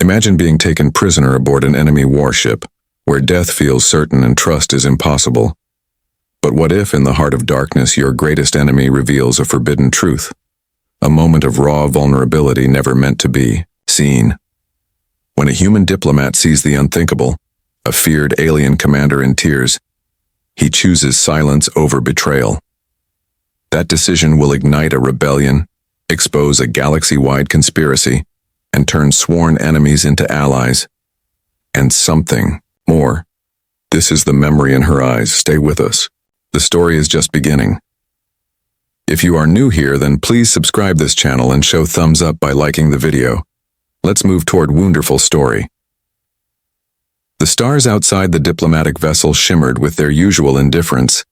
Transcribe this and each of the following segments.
Imagine being taken prisoner aboard an enemy warship, where death feels certain and trust is impossible. But what if, in the heart of darkness, your greatest enemy reveals a forbidden truth? A moment of raw vulnerability never meant to be seen. When a human diplomat sees the unthinkable, a feared alien commander in tears, he chooses silence over betrayal. That decision will ignite a rebellion, expose a galaxy-wide conspiracy, and turn sworn enemies into allies. And something more. This is the memory in her eyes. Stay with us. The story is just beginning. If you are new here, then please subscribe this channel and show thumbs up by liking the video. Let's move toward wonderful story. The stars outside the diplomatic vessel shimmered with their usual indifference,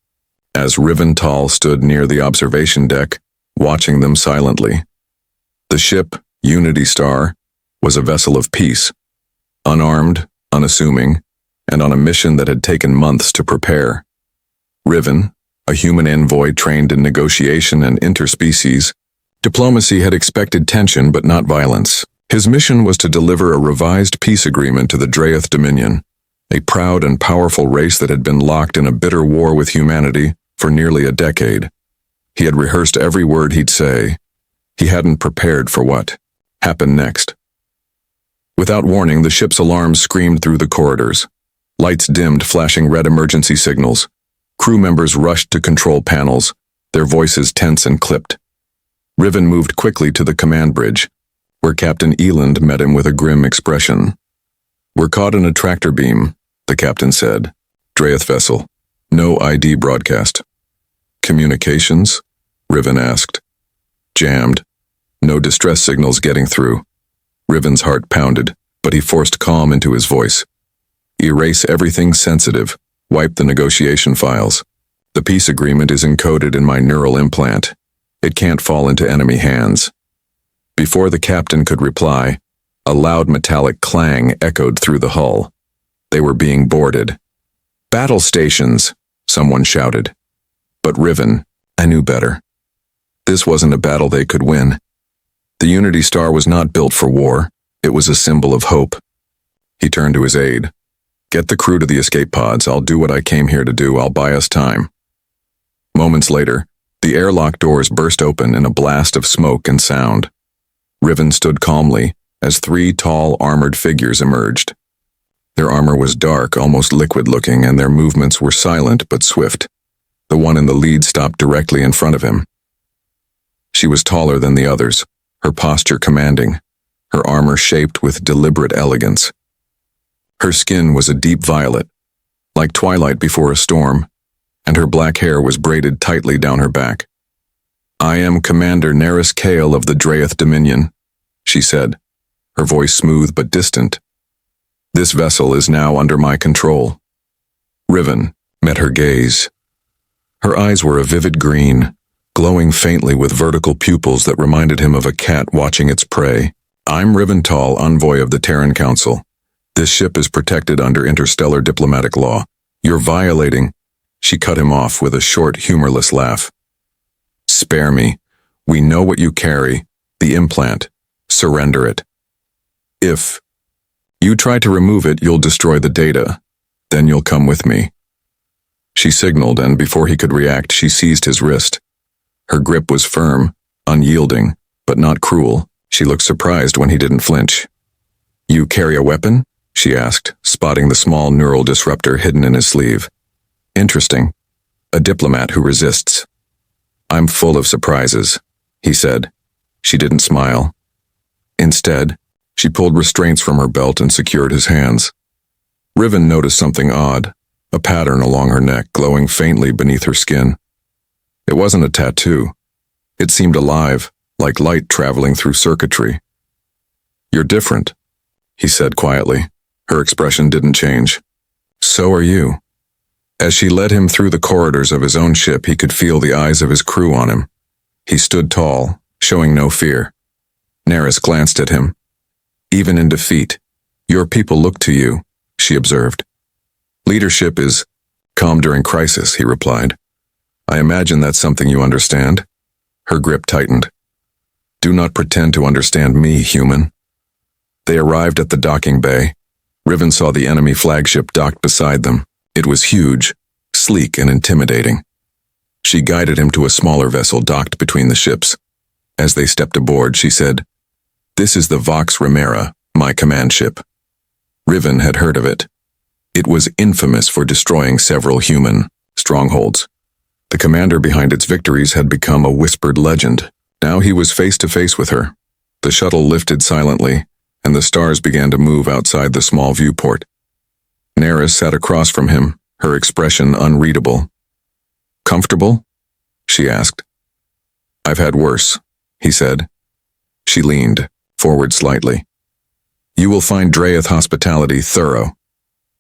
as Rivendell stood near the observation deck, watching them silently. The ship, Unity Star, was a vessel of peace, unarmed, unassuming, and on a mission that had taken months to prepare. Riven, a human envoy trained in negotiation and interspecies diplomacy, had expected tension but not violence. His mission was to deliver a revised peace agreement to the Drayth Dominion, a proud and powerful race that had been locked in a bitter war with humanity for nearly a decade. He had rehearsed every word he'd say. He hadn't prepared for what happened next. Without warning, the ship's alarms screamed through the corridors. Lights dimmed, flashing red emergency signals. Crew members rushed to control panels, their voices tense and clipped. Riven moved quickly to the command bridge, where Captain Eland met him with a grim expression. "We're caught in a tractor beam," the captain said. "Drayth vessel. No ID broadcast." "Communications?" Riven asked. "Jammed. No distress signals getting through." Riven's heart pounded, but he forced calm into his voice. "Erase everything sensitive. Wipe the negotiation files. The peace agreement is encoded in my neural implant. It can't fall into enemy hands." Before the captain could reply, a loud metallic clang echoed through the hull. They were being boarded. "Battle stations!" someone shouted. But Riven, I knew better. This wasn't a battle they could win. The Unity Star was not built for war. It was a symbol of hope. He turned to his aide. "Get the crew to the escape pods. I'll do what I came here to do. I'll buy us time." Moments later, the airlock doors burst open in a blast of smoke and sound. Riven stood calmly as three tall, armored figures emerged. Their armor was dark, almost liquid-looking, and their movements were silent but swift. The one in the lead stopped directly in front of him. She was taller than the others, her posture commanding, her armor shaped with deliberate elegance. Her skin was a deep violet, like twilight before a storm, and her black hair was braided tightly down her back. "I am Commander Nerys Kale of the Drayth Dominion," she said, her voice smooth but distant. "This vessel is now under my control." Riven met her gaze. Her eyes were a vivid green, glowing faintly with vertical pupils that reminded him of a cat watching its prey. "I'm Rivendell, envoy of the Terran Council. This ship is protected under interstellar diplomatic law. You're violating—" She cut him off with a short, humorless laugh. "Spare me. We know what you carry, the implant. Surrender it. If you try to remove it, you'll destroy the data. Then you'll come with me." She signaled, and before he could react, she seized his wrist. Her grip was firm, unyielding, but not cruel. She looked surprised when he didn't flinch. "You carry a weapon?" she asked, spotting the small neural disruptor hidden in his sleeve. "Interesting. A diplomat who resists." "I'm full of surprises," he said. She didn't smile. Instead, she pulled restraints from her belt and secured his hands. Riven noticed something odd, a pattern along her neck glowing faintly beneath her skin. It wasn't a tattoo. It seemed alive, like light traveling through circuitry. "You're different," he said quietly. Her expression didn't change. "So are you." As she led him through the corridors of his own ship, he could feel the eyes of his crew on him. He stood tall, showing no fear. Nerys glanced at him. "Even in defeat, your people look to you," she observed. "Leadership is calm during crisis," he replied. "I imagine that's something you understand." Her grip tightened. "Do not pretend to understand me, human." They arrived at the docking bay. Riven saw the enemy flagship docked beside them. It was huge, sleek and intimidating. She guided him to a smaller vessel docked between the ships. As they stepped aboard, she said, "This is the Vox Remera, my command ship." Riven had heard of it. It was infamous for destroying several human strongholds. The commander behind its victories had become a whispered legend. Now he was face to face with her. The shuttle lifted silently, and the stars began to move outside the small viewport. Neris sat across from him, her expression unreadable. "Comfortable?" she asked. "I've had worse," he said. She leaned forward slightly. "You will find Draeth hospitality thorough."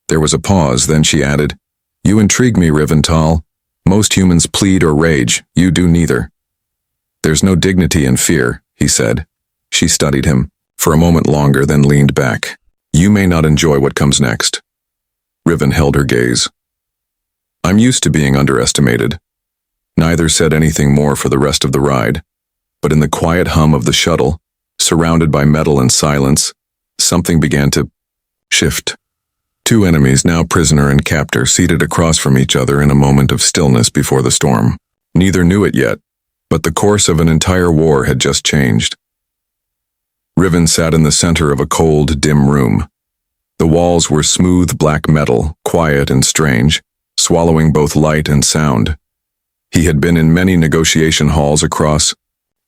There was a pause, then she added, "You intrigue me, Rivental. Most humans plead or rage. You do neither." "There's no dignity in fear," he said. She studied him for a moment longer, then leaned back. "You may not enjoy what comes next." Riven held her gaze. "I'm used to being underestimated." Neither said anything more for the rest of the ride, but in the quiet hum of the shuttle, surrounded by metal and silence, something began to shift. Two enemies, now prisoner and captor, seated across from each other in a moment of stillness before the storm. Neither knew it yet, but the course of an entire war had just changed. Riven sat in the center of a cold, dim room. The walls were smooth black metal, quiet and strange, swallowing both light and sound. He had been in many negotiation halls across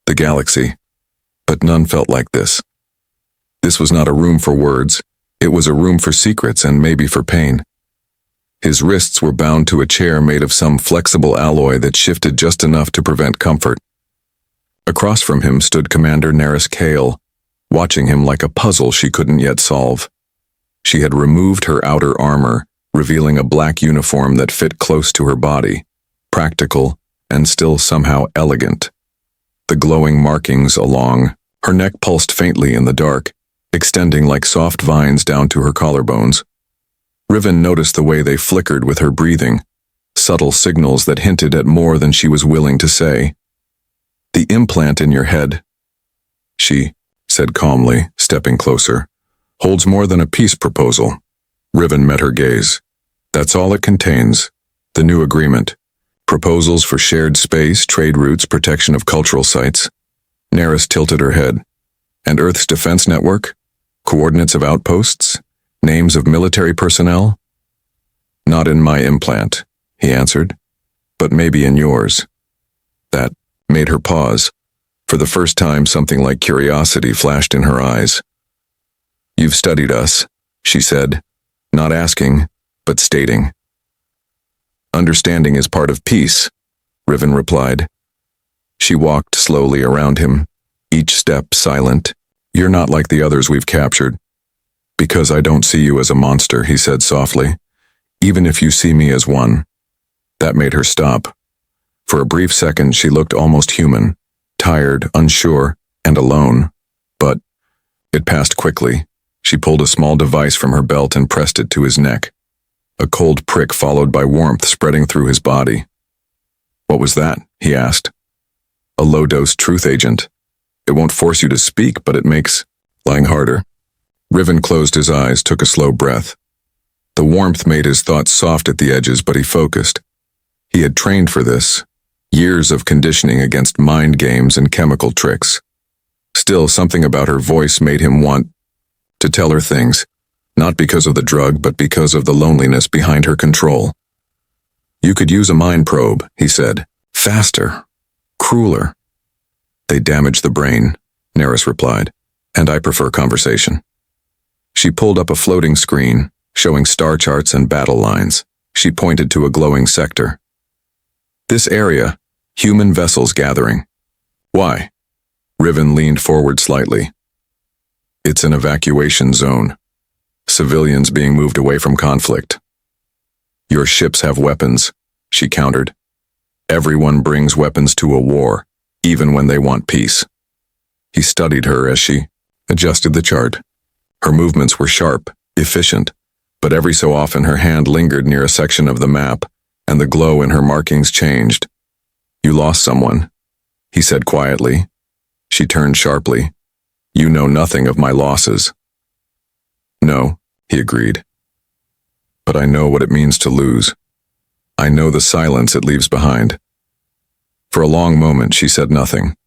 the galaxy, but none felt like this. This was not a room for words. It was a room for secrets and maybe for pain. His wrists were bound to a chair made of some flexible alloy that shifted just enough to prevent comfort. Across from him stood Commander Neris Kale, watching him like a puzzle she couldn't yet solve. She had removed her outer armor, revealing a black uniform that fit close to her body, practical and still somehow elegant. The glowing markings along her neck pulsed faintly in the dark, extending like soft vines down to her collarbones. Riven noticed the way they flickered with her breathing, subtle signals that hinted at more than she was willing to say. "The implant in your head," she said calmly, stepping closer, "holds more than a peace proposal." Riven met her gaze. "That's all it contains. The new agreement. Proposals for shared space, trade routes, protection of cultural sites." Neris tilted her head. "And Earth's defense network? Coordinates of outposts? Names of military personnel?" "Not in my implant," he answered, "but maybe in yours." That made her pause. For the first time, something like curiosity flashed in her eyes. "You've studied us," she said, not asking, but stating. "Understanding is part of peace," Riven replied. She walked slowly around him, each step silent. "You're not like the others we've captured." "Because I don't see you as a monster," he said softly. "Even if you see me as one." That made her stop. For a brief second, she looked almost human, tired, unsure, and alone. But it passed quickly. She pulled a small device from her belt and pressed it to his neck. A cold prick followed by warmth spreading through his body. "What was that?" he asked. "A low-dose truth agent. It won't force you to speak, but it makes lying harder." Riven closed his eyes, took a slow breath. The warmth made his thoughts soft at the edges, but he focused. He had trained for this. Years of conditioning against mind games and chemical tricks. Still, something about her voice made him want to tell her things, not because of the drug, but because of the loneliness behind her control. "You could use a mind probe," he said. "Faster. Crueler." "They damage the brain," Neris replied, "and I prefer conversation." She pulled up a floating screen, showing star charts and battle lines. She pointed to a glowing sector. "This area, human vessels gathering." "Why?" Riven leaned forward slightly. "It's an evacuation zone. Civilians being moved away from conflict." "Your ships have weapons," she countered. "Everyone brings weapons to a war, even when they want peace." He studied her as she adjusted the chart. Her movements were sharp, efficient, but every so often her hand lingered near a section of the map, and the glow in her markings changed. "You lost someone," he said quietly. She turned sharply. "You know nothing of my losses." No, he agreed. But I know what it means to lose. I know the silence it leaves behind. For a long moment, she said nothing.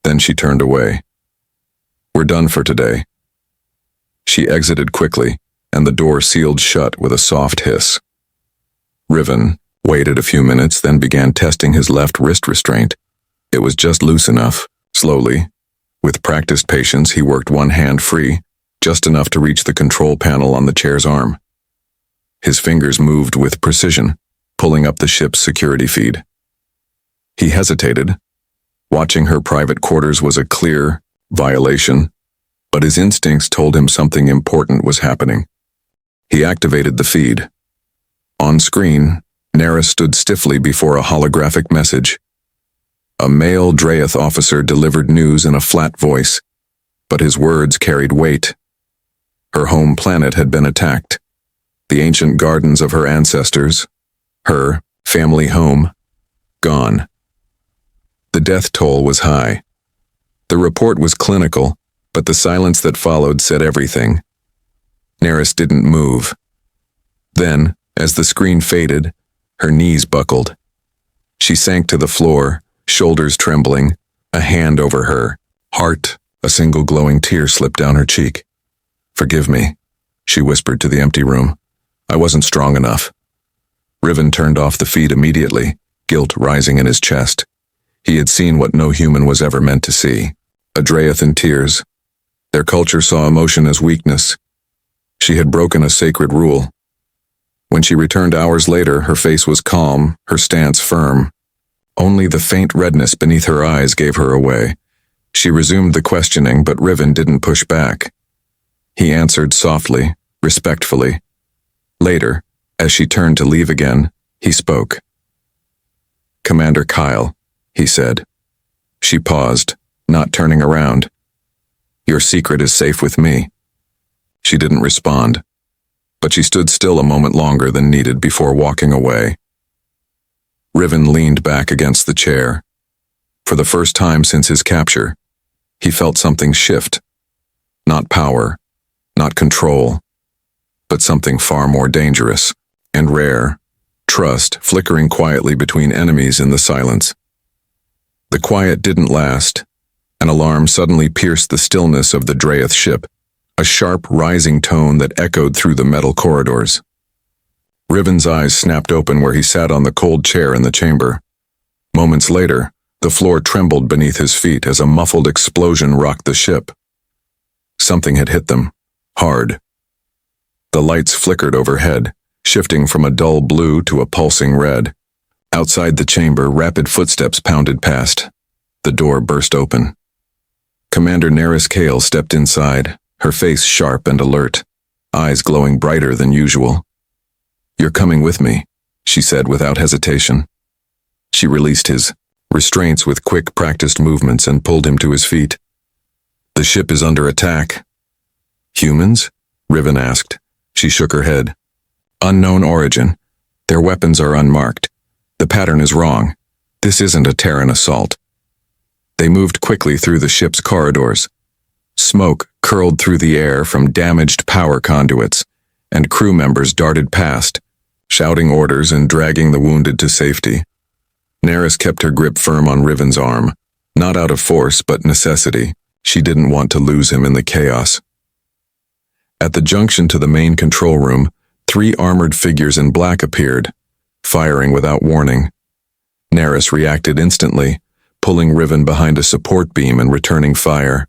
Then she turned away. We're done for today. She exited quickly, and the door sealed shut with a soft hiss. Riven waited a few minutes, then began testing his left wrist restraint. It was just loose enough. Slowly, with practiced patience, he worked one hand free, just enough to reach the control panel on the chair's arm. His fingers moved with precision, pulling up the ship's security feed. He hesitated. Watching her private quarters was a clear violation, but his instincts told him something important was happening. He activated the feed. On screen, Neris stood stiffly before a holographic message. A male Draeth officer delivered news in a flat voice, but his words carried weight. Her home planet had been attacked. The ancient gardens of her ancestors, her family home, gone. The death toll was high. The report was clinical, but the silence that followed said everything. Neris didn't move. Then, as the screen faded, her knees buckled. She sank to the floor, shoulders trembling, a hand over her heart. A single glowing tear slipped down her cheek. "Forgive me," she whispered to the empty room. "I wasn't strong enough." Riven turned off the feed immediately, guilt rising in his chest. He had seen what no human was ever meant to see. A Draeth in tears. Their culture saw emotion as weakness. She had broken a sacred rule. When she returned hours later, her face was calm, her stance firm. Only the faint redness beneath her eyes gave her away. She resumed the questioning, but Riven didn't push back. He answered softly, respectfully. Later, as she turned to leave again, he spoke. "Commander Kyle," he said. She paused, not turning around. "Your secret is safe with me." She didn't respond, but she stood still a moment longer than needed before walking away. Riven leaned back against the chair. For the first time since his capture, he felt something shift. Not power, not control, but something far more dangerous and rare. Trust flickering quietly between enemies in the silence. The quiet didn't last. An alarm suddenly pierced the stillness of the Draeth ship, a sharp, rising tone that echoed through the metal corridors. Riven's eyes snapped open where he sat on the cold chair in the chamber. Moments later, the floor trembled beneath his feet as a muffled explosion rocked the ship. Something had hit them, hard. The lights flickered overhead, shifting from a dull blue to a pulsing red. Outside the chamber, rapid footsteps pounded past. The door burst open. Commander Neris Kale stepped inside, her face sharp and alert, eyes glowing brighter than usual. "You're coming with me," she said without hesitation. She released his restraints with quick, practiced movements and pulled him to his feet. "The ship is under attack." "Humans?" Riven asked. She shook her head. "Unknown origin. Their weapons are unmarked. The pattern is wrong. This isn't a Terran assault." They moved quickly through the ship's corridors. Smoke curled through the air from damaged power conduits, and crew members darted past, shouting orders and dragging the wounded to safety. Neris kept her grip firm on Riven's arm, not out of force but necessity. She didn't want to lose him in the chaos. At the junction to the main control room, 3 armored figures in black appeared, firing without warning. Neris reacted instantly, pulling Riven behind a support beam and returning fire.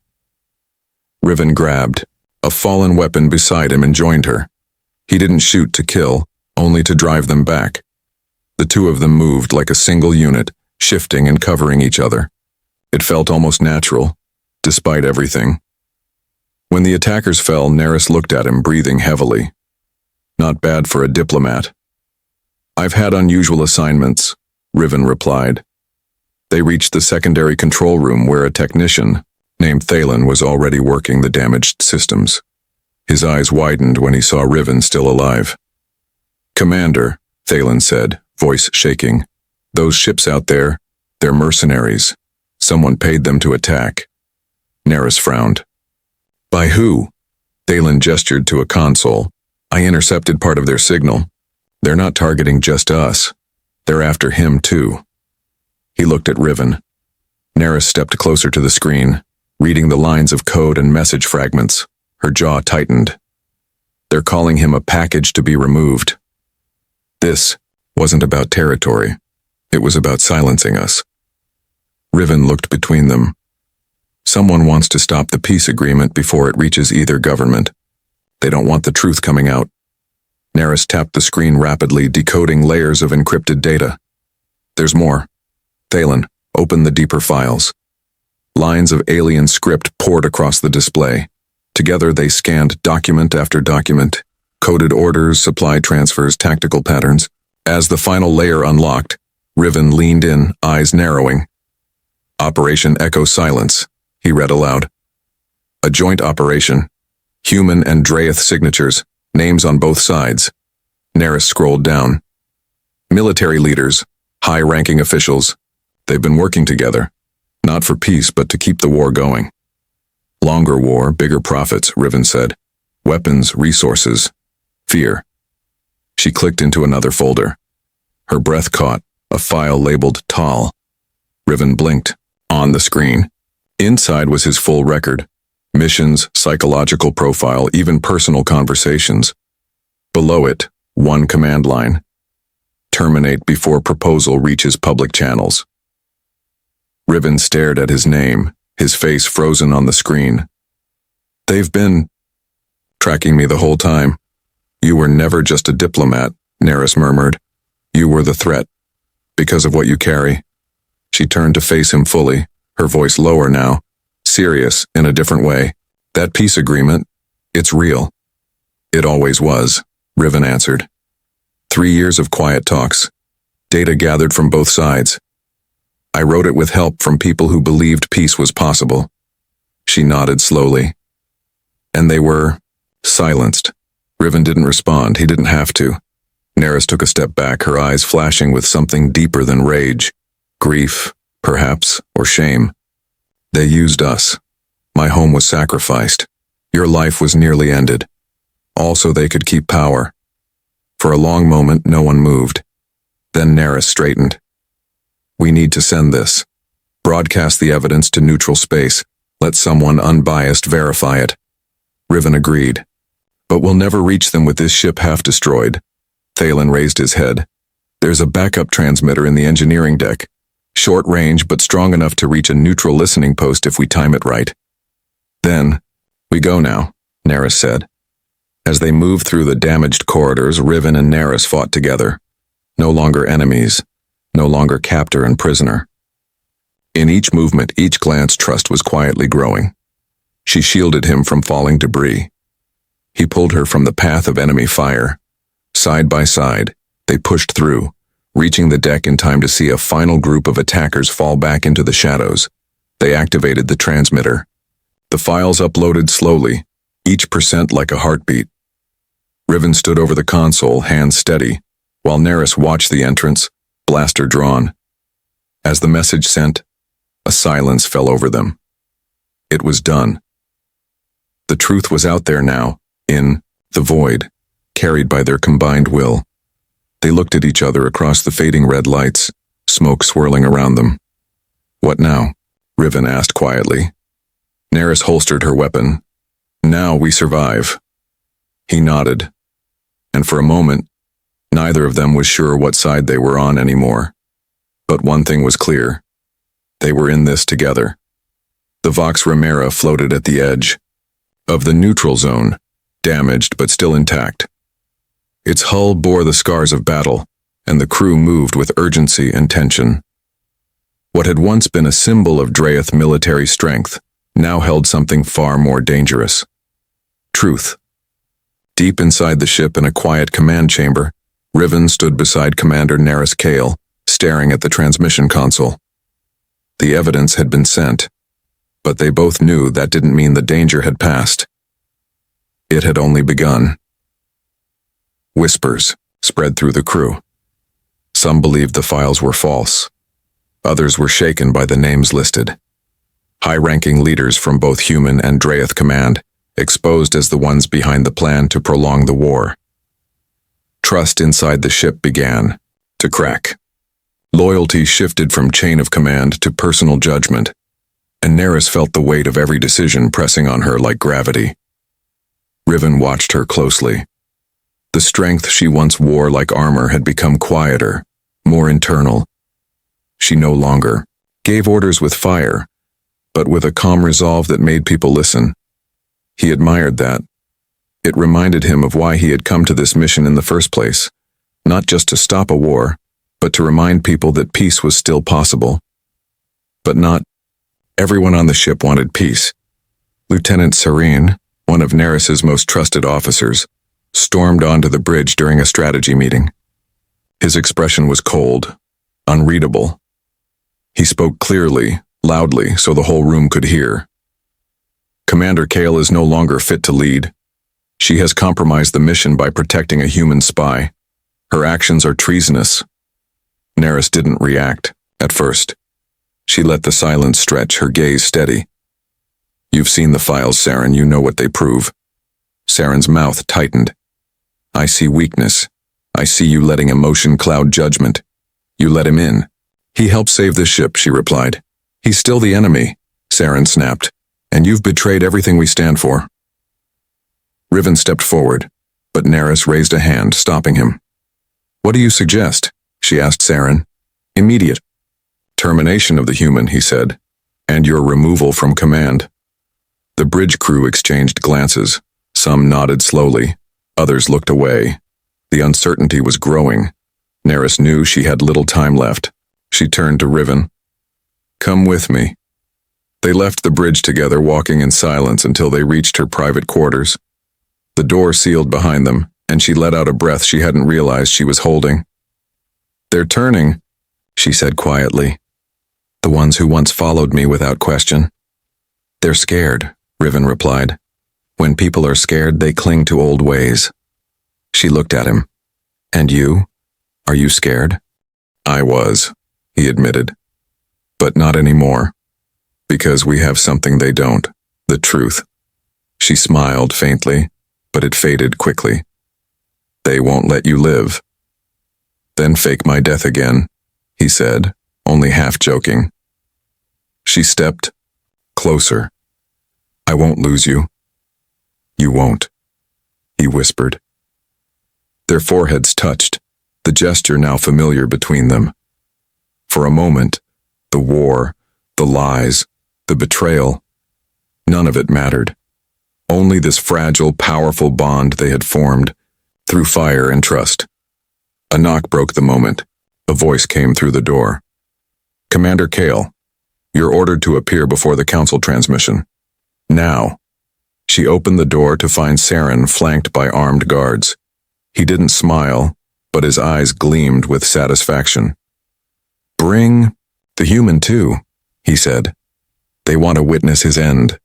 Riven grabbed a fallen weapon beside him and joined her. He didn't shoot to kill, only to drive them back. The two of them moved like a single unit, shifting and covering each other. It felt almost natural, despite everything. When the attackers fell, Neris looked at him, breathing heavily. "Not bad for a diplomat." "I've had unusual assignments," Riven replied. They reached the secondary control room where a technician, named Thalen, was already working the damaged systems. His eyes widened when he saw Riven still alive. "Commander," Thalen said, voice shaking. "Those ships out there, they're mercenaries. Someone paid them to attack." Neris frowned. "By who?" Thalen gestured to a console. I intercepted part of their signal. They're not targeting just us. They're after him, too. He looked at Riven. Neris stepped closer to the screen, reading the lines of code and message fragments. Her jaw tightened. They're calling him a package to be removed. This wasn't about territory. It was about silencing us. Riven looked between them. Someone wants to stop the peace agreement before it reaches either government. They don't want the truth coming out. Neris tapped the screen rapidly, decoding layers of encrypted data. There's more. Thalen, open the deeper files. Lines of alien script poured across the display. Together they scanned document after document, coded orders, supply transfers, tactical patterns. As the final layer unlocked, Riven leaned in, eyes narrowing. Operation Echo Silence, he read aloud. A joint operation. Human and Draeth signatures, names on both sides. Neris scrolled down. Military leaders, high-ranking officials. They've been working together. Not for peace, but to keep the war going. Longer war, bigger profits, Riven said. Weapons, resources, fear. She clicked into another folder. Her breath caught, a file labeled Tal. Riven blinked. On the screen. Inside was his full record. Missions, psychological profile, even personal conversations. Below it, one command line. Terminate before proposal reaches public channels. Riven stared at his name, his face frozen on the screen. They've been tracking me the whole time. You were never just a diplomat, Neris murmured. You were the threat. Because of what you carry. She turned to face him fully, her voice lower now, serious in a different way. That peace agreement, it's real. It always was, Riven answered. 3 years of quiet talks. Data gathered from both sides. I wrote it with help from people who believed peace was possible. She nodded slowly. And they were silenced. Riven didn't respond. He didn't have to. Neris took a step back, her eyes flashing with something deeper than rage. Grief, perhaps, or shame. They used us. My home was sacrificed. Your life was nearly ended. Also, they could keep power. For a long moment, no one moved. Then Neris straightened. We need to send this. Broadcast the evidence to neutral space. Let someone unbiased verify it. Riven agreed. But we'll never reach them with this ship half destroyed. Thalen raised his head. There's a backup transmitter in the engineering deck. Short range, but strong enough to reach a neutral listening post if we time it right. Then, we go now, Neris said. As they moved through the damaged corridors, Riven and Neris fought together. No longer enemies. No longer captor and prisoner. In each movement, each glance, trust was quietly growing. She shielded him from falling debris. He pulled her from the path of enemy fire. Side by side, they pushed through, reaching the deck in time to see a final group of attackers fall back into the shadows. They activated the transmitter. The files uploaded slowly, each percent like a heartbeat. Riven stood over the console, hands steady, while Neris watched the entrance, blaster drawn. As the message sent, a silence fell over them. It was done. The truth was out there now, in the void, carried by their combined will. They looked at each other across the fading red lights, smoke swirling around them. What now? Riven asked quietly. Neris holstered her weapon. Now we survive. He nodded. And for a moment, neither of them was sure what side they were on anymore. But one thing was clear. They were in this together. The Vox Remera floated at the edge of the neutral zone, damaged but still intact. Its hull bore the scars of battle, and the crew moved with urgency and tension. What had once been a symbol of Draeth military strength now held something far more dangerous. Truth. Deep inside the ship in a quiet command chamber, Riven stood beside Commander Neris Kale, staring at the transmission console. The evidence had been sent, but they both knew that didn't mean the danger had passed. It had only begun. Whispers spread through the crew. Some believed the files were false. Others were shaken by the names listed. High-ranking leaders from both human and Draeth command, exposed as the ones behind the plan to prolong the war. Trust inside the ship began to crack. Loyalty shifted from chain of command to personal judgment, and Neris felt the weight of every decision pressing on her like gravity. Riven watched her closely. The strength she once wore like armor had become quieter, more internal. She no longer gave orders with fire, but with a calm resolve that made people listen. He admired that. It reminded him of why he had come to this mission in the first place, not just to stop a war, but to remind people that peace was still possible. But not everyone on the ship wanted peace. Lieutenant Serene, one of Neris's most trusted officers, stormed onto the bridge during a strategy meeting. His expression was cold, unreadable. He spoke clearly, loudly, so the whole room could hear. Commander Kale is no longer fit to lead. She has compromised the mission by protecting a human spy. Her actions are treasonous. Neris didn't react, at first. She let the silence stretch, her gaze steady. You've seen the files, Saren, you know what they prove. Saren's mouth tightened. I see weakness. I see you letting emotion cloud judgment. You let him in. He helped save the ship, she replied. He's still the enemy, Saren snapped, and you've betrayed everything we stand for. Riven stepped forward, but Neris raised a hand, stopping him. What do you suggest? She asked Saren. Immediate termination of the human, he said, and your removal from command. The bridge crew exchanged glances. Some nodded slowly. Others looked away. The uncertainty was growing. Neris knew she had little time left. She turned to Riven. Come with me. They left the bridge together, walking in silence until they reached her private quarters. The door sealed behind them, and she let out a breath she hadn't realized she was holding. They're turning, she said quietly. The ones who once followed me without question. They're scared, Riven replied. When people are scared, they cling to old ways. She looked at him. And you? Are you scared? I was, he admitted. But not anymore. Because we have something they don't, the truth. She smiled faintly, but it faded quickly. They won't let you live. Then fake my death again, he said, only half joking. She stepped closer. I won't lose you. You won't, he whispered. Their foreheads touched, the gesture now familiar between them. For a moment, the war, the lies, the betrayal, none of it mattered. Only this fragile, powerful bond they had formed, through fire and trust. A knock broke the moment. A voice came through the door. Commander Kale, you're ordered to appear before the council transmission. Now. She opened the door to find Saren flanked by armed guards. He didn't smile, but his eyes gleamed with satisfaction. Bring the human too, he said. They want to witness his end.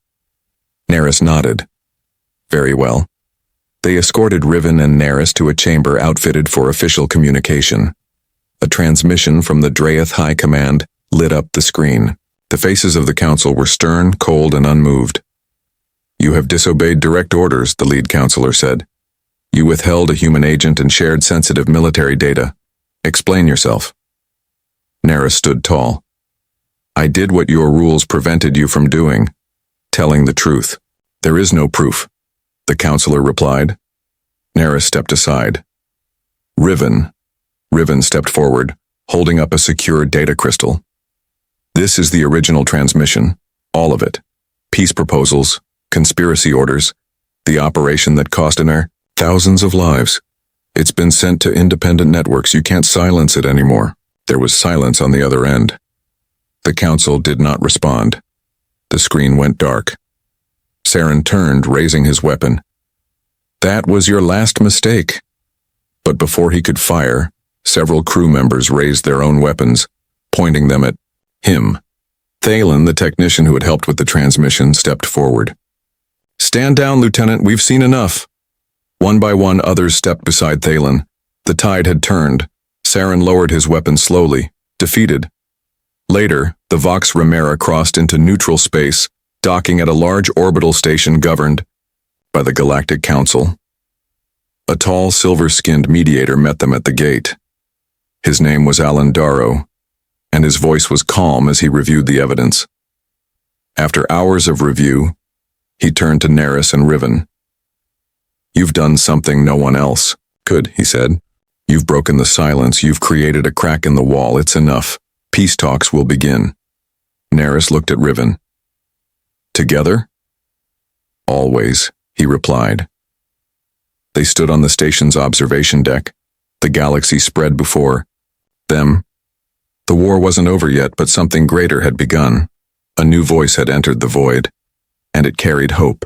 Neris nodded. Very well. They escorted Riven and Neris to a chamber outfitted for official communication. A transmission from the Draeth High Command lit up the screen. The faces of the council were stern, cold, and unmoved. You have disobeyed direct orders, the lead counselor said. You withheld a human agent and shared sensitive military data. Explain yourself. Neris stood tall. I did what your rules prevented you from doing, telling the truth. There is no proof, the counselor replied. Neris stepped aside. Riven stepped forward, holding up a secure data crystal. This is the original transmission, all of it. Peace proposals, conspiracy orders, the operation that cost Anar thousands of lives. It's been sent to independent networks. You can't silence it anymore. There was silence on the other end. The council did not respond. The screen went dark. Saren turned, raising his weapon. That was your last mistake. But before he could fire, several crew members raised their own weapons, pointing them at him. Thalen, the technician who had helped with the transmission, stepped forward. Stand down, Lieutenant, we've seen enough. One by one, others stepped beside Thalen. The tide had turned. Saren lowered his weapon slowly, defeated. Later, the Vox Remera crossed into neutral space, docking at a large orbital station governed by the Galactic Council. A tall, silver-skinned mediator met them at the gate. His name was Alan Darrow, and his voice was calm as he reviewed the evidence. After hours of review, he turned to Neris and Riven. "You've done something no one else could," he said. "You've broken the silence, you've created a crack in the wall, it's enough. Peace talks will begin." Neris looked at Riven. "Together?" "Always," he replied. They stood on the station's observation deck, the galaxy spread before them. The war wasn't over yet, but something greater had begun. A new voice had entered the void, and it carried hope.